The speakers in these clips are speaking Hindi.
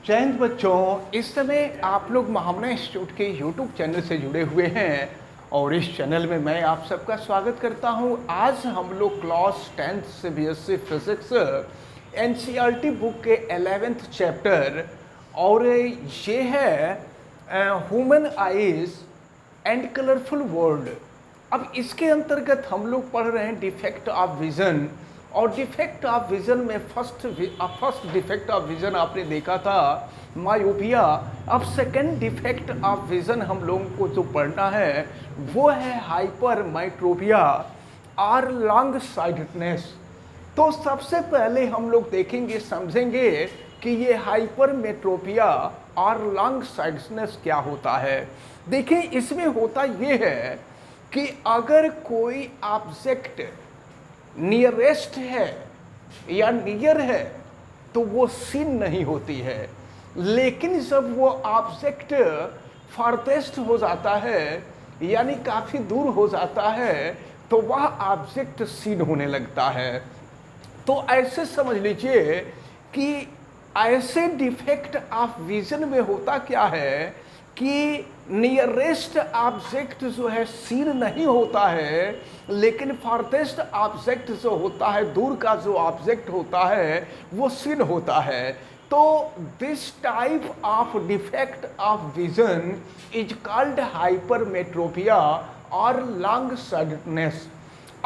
जय हिंद बच्चों। इस समय आप लोग महामना इंस्टीट्यूट के यूट्यूब चैनल से जुड़े हुए हैं और इस चैनल में मैं आप सबका स्वागत करता हूं। आज हम लोग क्लास 10th से बीएससी फिजिक्स एनसीईआरटी बुक के 11th चैप्टर और ये है human eyes and colourful world. अब इसके अंतर्गत हम लोग पढ़ रहे हैं डिफेक्ट ऑफ विजन। और डिफेक्ट ऑफ विजन में फर्स्ट डिफेक्ट ऑफ विजन आपने देखा था मायोपिया। अब सेकंड डिफेक्ट ऑफ विजन हम लोगों को जो पढ़ना है वो है हाइपरमेट्रोपिया और लॉन्ग साइटेडनेस। तो सबसे पहले हम लोग देखेंगे, समझेंगे कि ये हाइपरमेट्रोपिया और लॉन्ग साइटेडनेस क्या होता है। देखिए, इसमें होता ये है कि अगर कोई ऑब्जेक्ट नियरेस्ट है या नियर है तो वो सीन नहीं होती है, लेकिन जब वो ऑब्जेक्ट फारदेस्ट हो जाता है यानी काफ़ी दूर हो जाता है तो वह ऑब्जेक्ट सीन होने लगता है। तो ऐसे समझ लीजिए कि ऐसे डिफेक्ट ऑफ विजन में होता क्या है कि नियरेस्ट ऑब्जेक्ट जो है सीन नहीं होता है, लेकिन फारदेस्ट ऑब्जेक्ट जो होता है, दूर का जो ऑब्जेक्ट होता है वो सीन होता है। तो this type of defect of vision is called hypermetropia और लॉन्ग साइटेडनेस।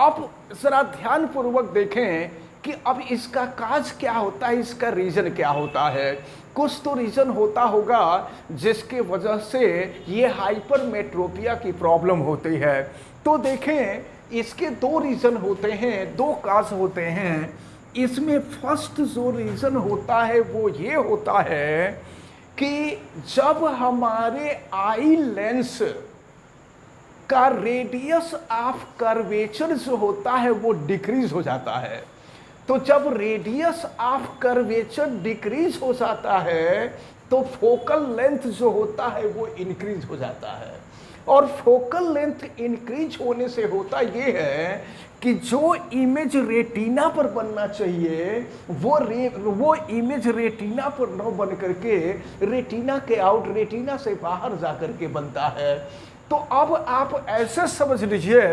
अब जरा ध्यान पूर्वक देखें कि अब इसका काज क्या होता है, इसका रीजन क्या होता है। कुछ तो रीजन होता होगा जिसके वजह से ये हाइपरमेट्रोपिया की प्रॉब्लम होती है। तो देखें, इसके दो रीजन होते हैं, दो काज होते हैं। इसमें फर्स्ट जो रीजन होता है वो ये होता है कि जब हमारे आई लेंस का रेडियस ऑफ कर्वेचर जो होता है वो डिक्रीज हो जाता है। तो जब रेडियस ऑफ कर्वेचर डिक्रीज हो जाता है तो फोकल लेंथ जो होता है वो इंक्रीज हो जाता है। और फोकल लेंथ इंक्रीज होने से होता ये है कि जो इमेज रेटिना पर बनना चाहिए वो इमेज रेटिना पर न बन करके रेटिना के आउट, रेटिना से बाहर जा करके बनता है। तो अब आप ऐसे समझ लीजिए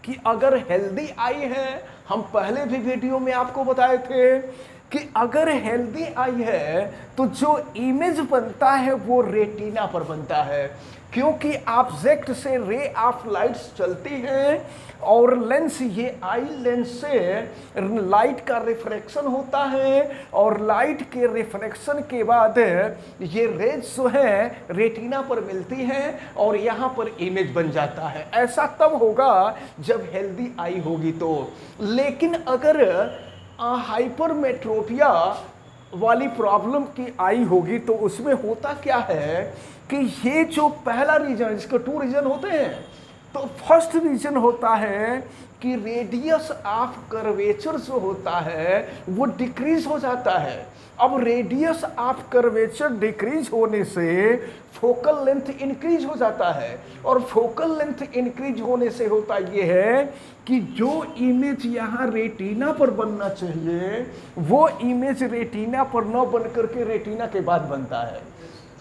कि अगर हेल्दी आई है, हम पहले भी वीडियो में आपको बताए थे कि अगर हेल्दी आई है तो जो इमेज बनता है वो रेटिना पर बनता है, क्योंकि ऑब्जेक्ट से रे ऑफ लाइट्स चलती हैं और लेंस, ये आई लेंस से लाइट का रिफ्रैक्शन होता है और लाइट के रिफ्रैक्शन के बाद ये रेज जो है रेटिना पर मिलती हैं और यहाँ पर इमेज बन जाता है। ऐसा तब होगा जब हेल्दी आई होगी तो। लेकिन अगर हाइपरमेट्रोपिया वाली प्रॉब्लम की आई होगी तो उसमें होता क्या है कि ये जो पहला रीजन, इसके टू रीजन होते हैं। तो फर्स्ट रीजन होता है कि रेडियस ऑफ कर्वेचर जो होता है वो डिक्रीज हो जाता है। अब रेडियस ऑफ कर्वेचर डिक्रीज होने से फोकल लेंथ इंक्रीज हो जाता है और फोकल लेंथ इंक्रीज होने से होता ये है कि जो इमेज यहाँ रेटिना पर बनना चाहिए वो इमेज रेटिना पर न बन करके रेटिना के बाद बनता है।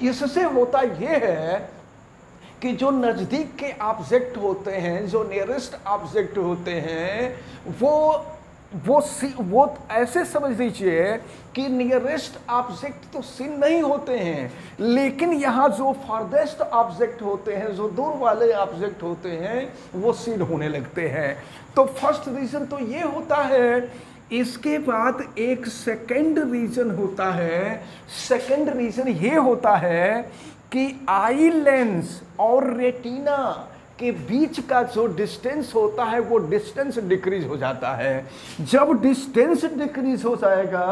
इससे होता ये है कि जो नज़दीक के ऑब्जेक्ट होते हैं, जो नियरेस्ट ऑब्जेक्ट होते हैं, वो ऐसे समझ लीजिए कि नियरेस्ट ऑब्जेक्ट तो सीन नहीं होते हैं, लेकिन यहाँ जो फारदेस्ट ऑब्जेक्ट होते हैं, जो दूर वाले ऑब्जेक्ट होते हैं वो सीन होने लगते हैं। तो फर्स्ट रीजन तो ये होता है। इसके बाद एक सेकंड रीजन होता है। सेकंड रीजन ये होता है कि आई लेंस और रेटिना के बीच का जो डिस्टेंस होता है वो डिस्टेंस डिक्रीज हो जाता है। जब डिस्टेंस डिक्रीज हो जाएगा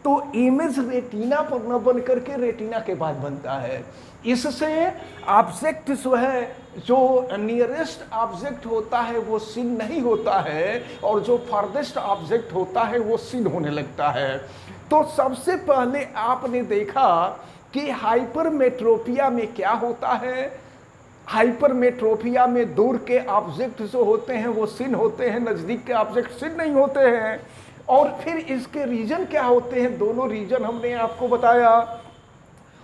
तो इमेज रेटिना पर न बन करके रेटिना के बाद बनता है। इससे ऑब्जेक्ट जो है, जो नियरेस्ट ऑब्जेक्ट होता है वो सीन नहीं होता है और जो फारदेस्ट ऑब्जेक्ट होता है वो सीन होने लगता है। तो सबसे पहले आपने देखा कि हाइपरमेट्रोपिया में क्या होता है। हाइपरमेट्रोपिया में दूर के ऑब्जेक्ट जो होते हैं वो सीन होते हैं, नज़दीक के ऑब्जेक्ट सीन नहीं होते हैं। और फिर इसके रीजन क्या होते हैं, दोनों रीजन हमने आपको बताया।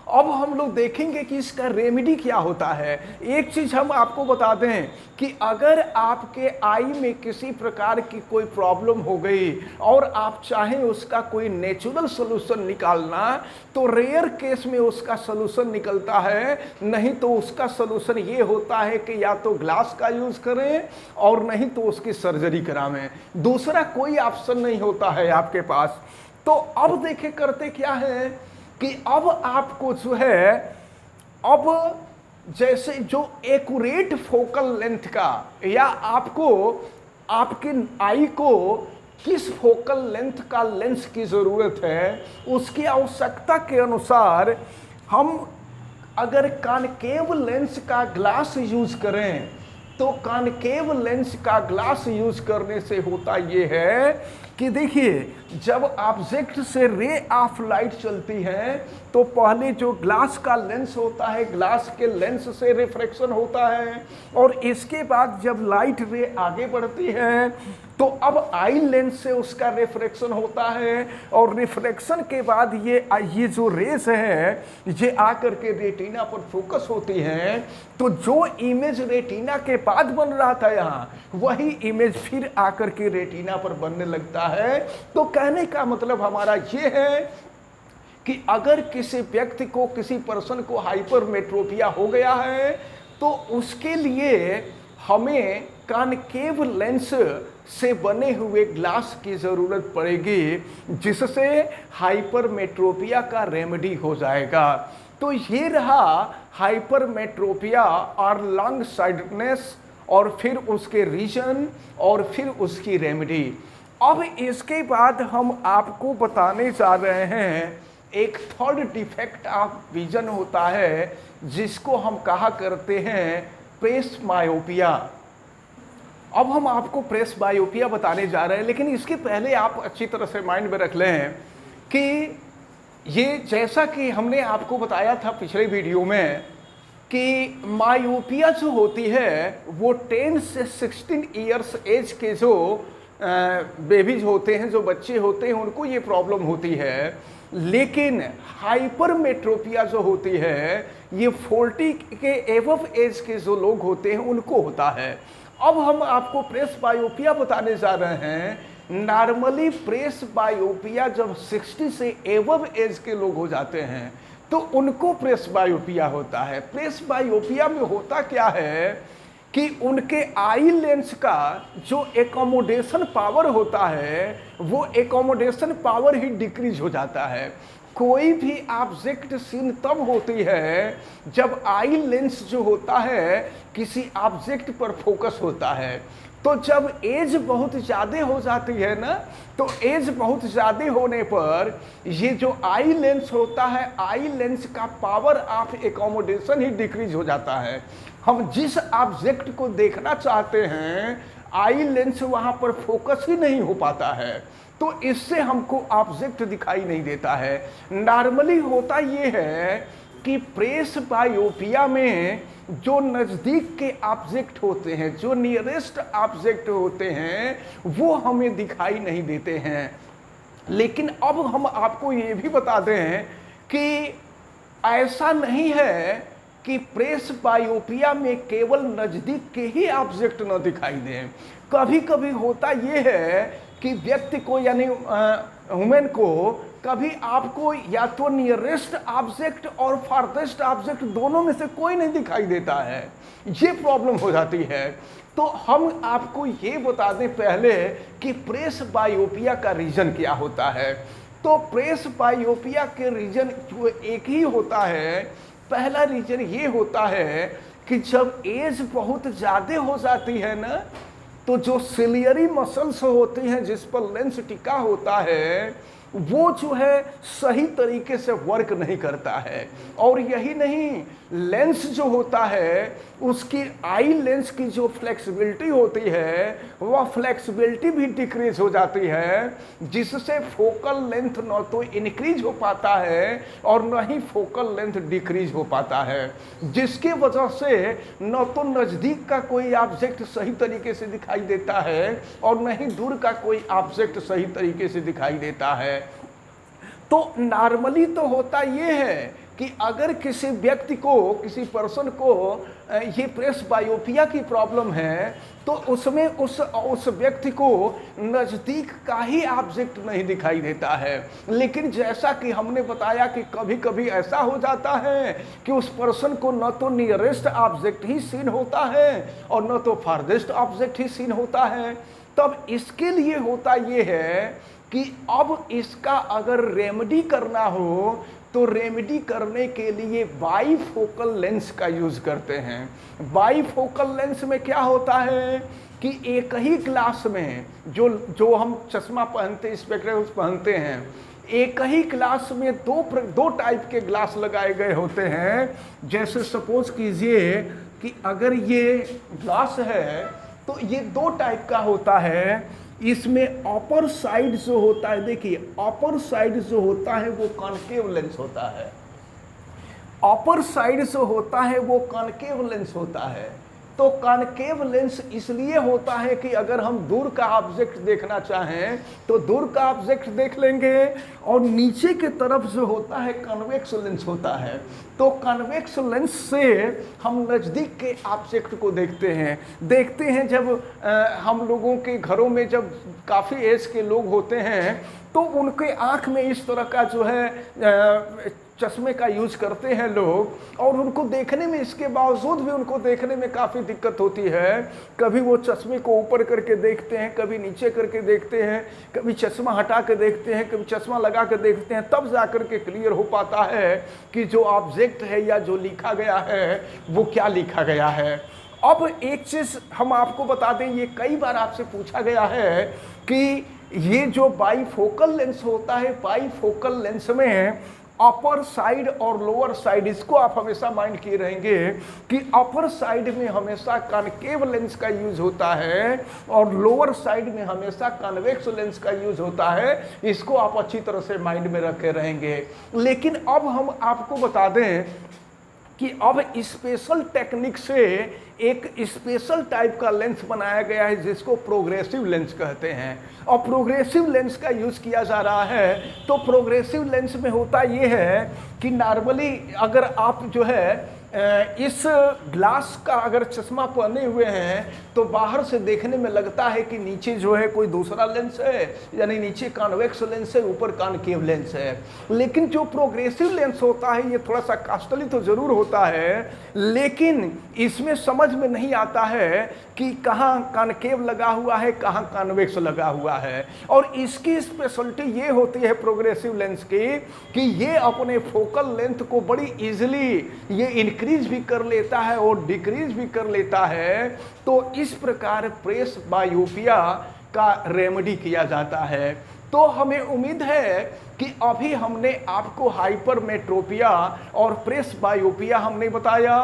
अब हम लोग देखेंगे कि इसका रेमेडी क्या होता है। एक चीज हम आपको बता दें कि अगर आपके आई में किसी प्रकार की कोई प्रॉब्लम हो गई और आप चाहें उसका कोई नेचुरल सोल्यूशन निकालना, तो रेयर केस में उसका सोल्यूशन निकलता है, नहीं तो उसका सोल्यूशन ये होता है कि या तो ग्लास का यूज करें और नहीं तो उसकी सर्जरी करावें। दूसरा कोई ऑप्शन नहीं होता है आपके पास। तो अब देखें करते क्या है कि अब आपको जो है, अब जैसे जो एक्यूरेट फोकल लेंथ का, या आपको आपके आई को किस फोकल लेंथ का लेंस की ज़रूरत है, उसकी आवश्यकता के अनुसार हम अगर कॉनकेव लेंस का ग्लास यूज करें, तो कॉनकेव लेंस का ग्लास यूज करने से होता ये है कि देखिए, जब ऑब्जेक्ट से रे ऑफ लाइट चलती है तो पहले जो ग्लास का लेंस होता है, ग्लास के लेंस से रिफ्रैक्शन होता है, और इसके बाद जब लाइट रे आगे बढ़ती है तो अब आई लेंस से उसका रिफ्रैक्शन होता है, और रिफ्रैक्शन के बाद ये जो रेस है ये आकर के रेटिना पर फोकस होती हैं। तो जो इमेज रेटिना के बाद बन रहा था यहाँ, वही इमेज फिर आकर के रेटिना पर बनने लगता है। तो कहने का मतलब हमारा ये है कि अगर किसी व्यक्ति को, किसी पर्सन को हाइपरमेट्रोपिया हो गया है, तो उसके लिए हमें कॉनकेव लेंस से बने हुए ग्लास की ज़रूरत पड़ेगी, जिससे हाइपरमेट्रोपिया का रेमेडी हो जाएगा। तो ये रहा हाइपरमेट्रोपिया और लॉन्ग साइटेडनेस, और फिर उसके रीजन, और फिर उसकी रेमेडी। अब इसके बाद हम आपको बताने जा रहे हैं एक थर्ड डिफेक्ट ऑफ विजन होता है, जिसको हम कहा करते हैं प्रेस मायोपिया। अब हम आपको प्रेस बायोपिया बताने जा रहे हैं, लेकिन इसके पहले आप अच्छी तरह से माइंड में रख लें कि ये, जैसा कि हमने आपको बताया था पिछले वीडियो में, कि मायोपिया जो होती है वो 10 से 16 इयर्स एज के जो बेबीज होते हैं, जो बच्चे होते हैं, उनको ये प्रॉब्लम होती है। लेकिन हाइपरमेट्रोपिया जो होती है ये 40 के एबव एज के जो लोग होते हैं उनको होता है। अब हम आपको प्रेस बायोपिया बताने जा रहे हैं। नॉर्मली प्रेस बायोपिया जब 60 से एबव एज के लोग हो जाते हैं तो उनको प्रेस बायोपिया होता है। प्रेस बायोपिया में होता क्या है कि उनके आई लेंस का जो एकोमोडेशन पावर होता है, वो एकोमोडेशन पावर ही डिक्रीज हो जाता है। कोई भी ऑब्जेक्ट सीन तब होती है जब आई लेंस जो होता है किसी ऑब्जेक्ट पर फोकस होता है। तो जब एज बहुत ज़्यादा हो जाती है ना, तो एज बहुत ज़्यादा होने पर ये जो आई लेंस होता है, आई लेंस का power of accommodation he decrease हो जाता है। हम जिस ऑब्जेक्ट को देखना चाहते हैं, आई लेंस वहाँ पर फोकस ही नहीं हो पाता है, तो इससे हमको ऑब्जेक्ट दिखाई नहीं देता है। नॉर्मली होता ये है कि प्रेस बायोपिया में जो नज़दीक के ऑब्जेक्ट होते हैं, जो नियरेस्ट ऑब्जेक्ट होते हैं, वो हमें दिखाई नहीं देते हैं। लेकिन अब हम आपको ये भी बता दें कि ऐसा नहीं है कि प्रेस बायोपिया में केवल नज़दीक के ही ऑब्जेक्ट न दिखाई दें। कभी कभी होता ये है कि व्यक्ति को, यानी ह्यूमन को, कभी आपको या तो नियरेस्ट ऑब्जेक्ट और फारदेस्ट ऑब्जेक्ट दोनों में से कोई नहीं दिखाई देता है, ये प्रॉब्लम हो जाती है। तो हम आपको ये बता दें पहले कि प्रेस बायोपिया का रीजन क्या होता है। तो प्रेस बायोपिया के रीजन जो एक ही होता है। पहला रीजन ये होता है कि जब एज बहुत ज़्यादा हो जाती है ना, तो जो सिलियरी मसल्स होती हैं जिस पर लेंस टिका होता है, वो जो है सही तरीके से वर्क नहीं करता है। और यही नहीं, लेंस जो होता है उसकी आई लेंस की जो फ्लेक्सिबिलिटी होती है, वह फ्लेक्सिबिलिटी भी डिक्रीज हो जाती है, जिससे फोकल लेंथ न तो इंक्रीज हो पाता है और न ही फोकल लेंथ डिक्रीज हो पाता है, जिसके वजह से न तो नज़दीक का कोई ऑब्जेक्ट सही तरीके से दिखाई देता है और न ही दूर का कोई ऑब्जेक्ट सही तरीके से दिखाई देता है। तो नॉर्मली तो होता ये है कि अगर किसी व्यक्ति को, किसी पर्सन को ये प्रेस बायोपिया की प्रॉब्लम है तो उसमें उस व्यक्ति को नज़दीक का ही ऑब्जेक्ट नहीं दिखाई देता है। लेकिन जैसा कि हमने बताया कि कभी कभी ऐसा हो जाता है कि उस पर्सन को न तो नियरेस्ट ऑब्जेक्ट ही सीन होता है और न तो फारदेस्ट ऑब्जेक्ट ही सीन होता है। तब इसके लिए होता ये है कि अब इसका अगर रेमेडी करना हो तो रेमेडी करने के लिए बाईफोकल लेंस का यूज करते हैं। बाईफोकल लेंस में क्या होता है कि एक ही ग्लास में जो हम चश्मा पहनते, स्पेक्टेकल्स पहनते हैं, एक ही ग्लास में दो टाइप के ग्लास लगाए गए होते हैं। जैसे सपोज कीजिए कि अगर ये ग्लास है तो ये दो टाइप का होता है। इसमें अपर साइड जो होता है, देखिए अपर साइड जो होता है वो कॉनकेव लेंस होता है। अपर साइड जो होता है वो कॉनकेव लेंस होता है। तो कॉनकेव लेंस इसलिए होता है कि अगर हम दूर का ऑब्जेक्ट देखना चाहें तो दूर का ऑब्जेक्ट देख लेंगे, और नीचे की तरफ जो होता है कन्वेक्स लेंस होता है। तो कन्वेक्स लेंस से हम नज़दीक के ऑब्जेक्ट को देखते हैं। जब हम लोगों के घरों में जब काफ़ी एज के लोग होते हैं तो उनके आँख में इस तरह का जो है चश्मे का यूज करते हैं लोग, और उनको देखने में, इसके बावजूद भी उनको देखने में काफ़ी दिक्कत होती है। कभी वो चश्मे को ऊपर करके देखते हैं, कभी नीचे करके देखते हैं, कभी चश्मा हटा के देखते हैं, कभी चश्मा लगा के देखते हैं, तब जा कर के क्लियर हो पाता है कि जो ऑब्जेक्ट है या जो लिखा गया है वो क्या लिखा गया है। अब एक चीज़ हम आपको बता दें, ये कई बार आपसे पूछा गया है कि ये जो बाईफोकल लेंस होता है, बाईफोकल लेंस में अपर साइड और लोअर साइड, इसको आप हमेशा माइंड किए रहेंगे कि अपर साइड में हमेशा कॉनकेव लेंस का यूज होता है और लोअर साइड में हमेशा कन्वेक्स लेंस का यूज होता है। इसको आप अच्छी तरह से माइंड में रखे रहेंगे। लेकिन अब हम आपको बता दें कि अब स्पेशल टेक्निक से एक स्पेशल टाइप का लेंस बनाया गया है जिसको प्रोग्रेसिव लेंस कहते हैं, और प्रोग्रेसिव लेंस का यूज़ किया जा रहा है। तो प्रोग्रेसिव लेंस में होता ये है कि नॉर्मली अगर आप जो है इस ग्लास का अगर चश्मा पहने हुए हैं तो बाहर से देखने में लगता है कि नीचे जो है कोई दूसरा लेंस है, यानी नीचे कॉन्वेक्स लेंस है, ऊपर कॉनकेव लेंस है। लेकिन जो प्रोग्रेसिव लेंस होता है ये थोड़ा सा कॉस्टली तो ज़रूर होता है, लेकिन इसमें समझ में नहीं आता है कि कहाँ कॉनकेव लगा हुआ है, कहाँ कॉन्वेक्स लगा हुआ है। और इसकी स्पेशलिटी ये होती है प्रोग्रेसिव लेंस की कि ये अपने फोकल लेंथ को बड़ी ईजिली ये इंक्रीज भी कर लेता है और डिक्रीज भी कर लेता है। तो इस प्रकार प्रेस बायोपिया का रेमेडी किया जाता है। तो हमें उम्मीद है कि अभी हमने आपको हाइपरमेट्रोपिया और प्रेस बायोपिया हमने बताया,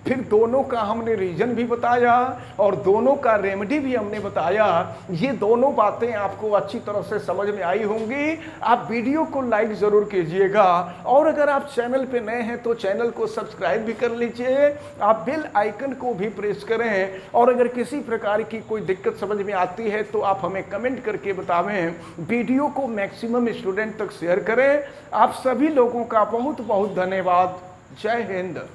फिर दोनों का हमने रीजन भी बताया और दोनों का रेमेडी भी हमने बताया। ये दोनों बातें आपको अच्छी तरह से समझ में आई होंगी। आप वीडियो को लाइक ज़रूर कीजिएगा, और अगर आप चैनल पे नए हैं तो चैनल को सब्सक्राइब भी कर लीजिए। आप बेल आइकन को भी प्रेस करें, और अगर किसी प्रकार की कोई दिक्कत समझ में आती है तो आप हमें कमेंट करके बतावें। वीडियो को मैक्सिमम स्टूडेंट तक शेयर करें। आप सभी लोगों का बहुत बहुत धन्यवाद। जय हिंद।